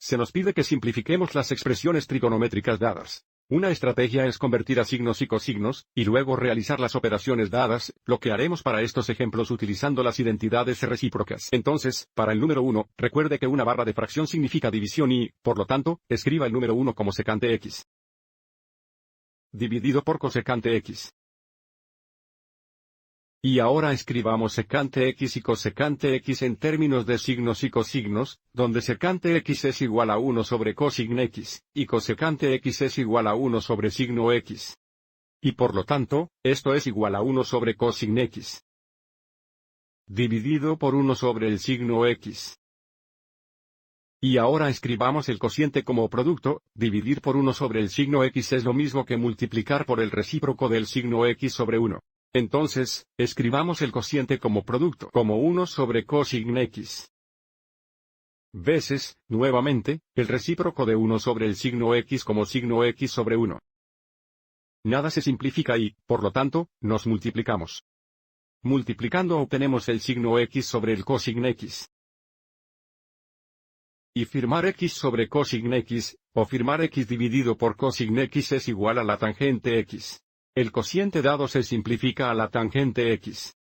Se nos pide que simplifiquemos las expresiones trigonométricas dadas. Una estrategia es convertir a signos y cosignos, y luego realizar las operaciones dadas, lo que haremos para estos ejemplos utilizando las identidades recíprocas. Entonces, para el número 1, recuerde que una barra de fracción significa división y, por lo tanto, escriba el número 1 como secante x. Dividido por cosecante x. Y ahora escribamos secante x y cosecante x en términos de signos y cosignos, donde secante x es igual a 1 sobre cosign x, y cosecante x es igual a 1 sobre signo x. Y por lo tanto, esto es igual a 1 sobre cosign x. Dividido por 1 sobre el signo x. Y ahora escribamos el cociente como producto, dividir por 1 sobre el signo x es lo mismo que multiplicar por el recíproco del signo x sobre 1. Entonces, escribamos el cociente como producto, como 1 sobre cosign x. Veces, nuevamente, el recíproco de 1 sobre el signo x como signo x sobre 1. Nada se simplifica y, por lo tanto, nos multiplicamos. Multiplicando obtenemos el signo x sobre el cosign x. Y firmar x sobre cosign x, o firmar x dividido por cosign x es igual a la tangente x. El cociente dado se simplifica a la tangente x.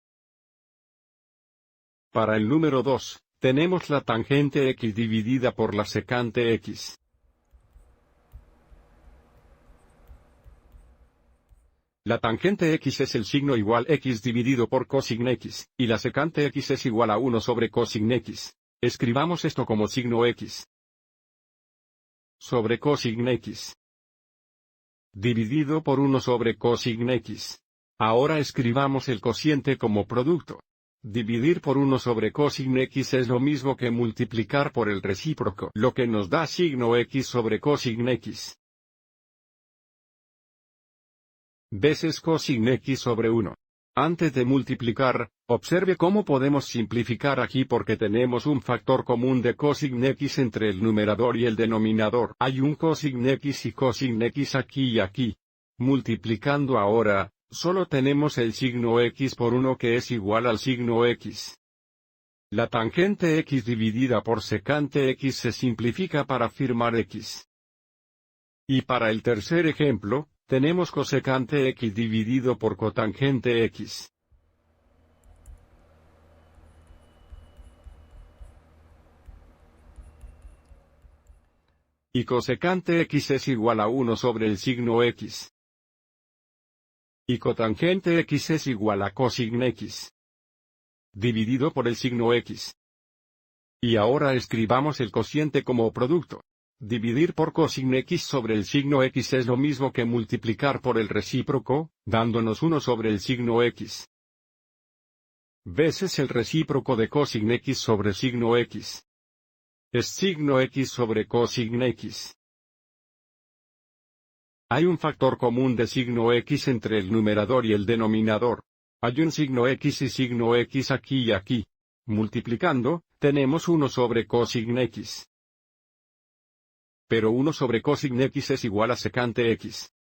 Para el número 2, tenemos la tangente x dividida por la secante x. La tangente x es el signo igual x dividido por cosign x, y la secante x es igual a 1 sobre cosign x. Escribamos esto como signo x sobre cosign x. Dividido por 1 sobre cosign x. Ahora escribamos el cociente como producto. Dividir por 1 sobre cosign x es lo mismo que multiplicar por el recíproco, lo que nos da signo x sobre cosign x. Veces cosign x sobre 1. Antes de multiplicar, observe cómo podemos simplificar aquí porque tenemos un factor común de cosign x entre el numerador y el denominador. Hay un cosign x y cosign x aquí y aquí. Multiplicando ahora, solo tenemos el signo x por 1 que es igual al signo x. La tangente x dividida por secante x se simplifica para firmar x. Y para el tercer ejemplo, tenemos cosecante x dividido por cotangente x. Y cosecante x es igual a 1 sobre el signo x. Y cotangente x es igual a cosign x. Dividido por el signo x. Y ahora escribamos el cociente como producto. Dividir por cosign x sobre el signo x es lo mismo que multiplicar por el recíproco, dándonos 1 sobre el signo x. Veces el recíproco de cosign x sobre signo x. Es signo x sobre cosign x. Hay un factor común de signo x entre el numerador y el denominador. Hay un signo x y signo x aquí y aquí. Multiplicando, tenemos 1 sobre cosign x. Pero 1 sobre cosign x es igual a secante x.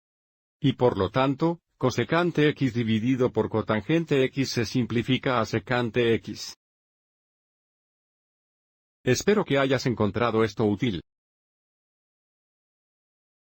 Y por lo tanto, cosecante x dividido por cotangente x se simplifica a secante x. Espero que hayas encontrado esto útil.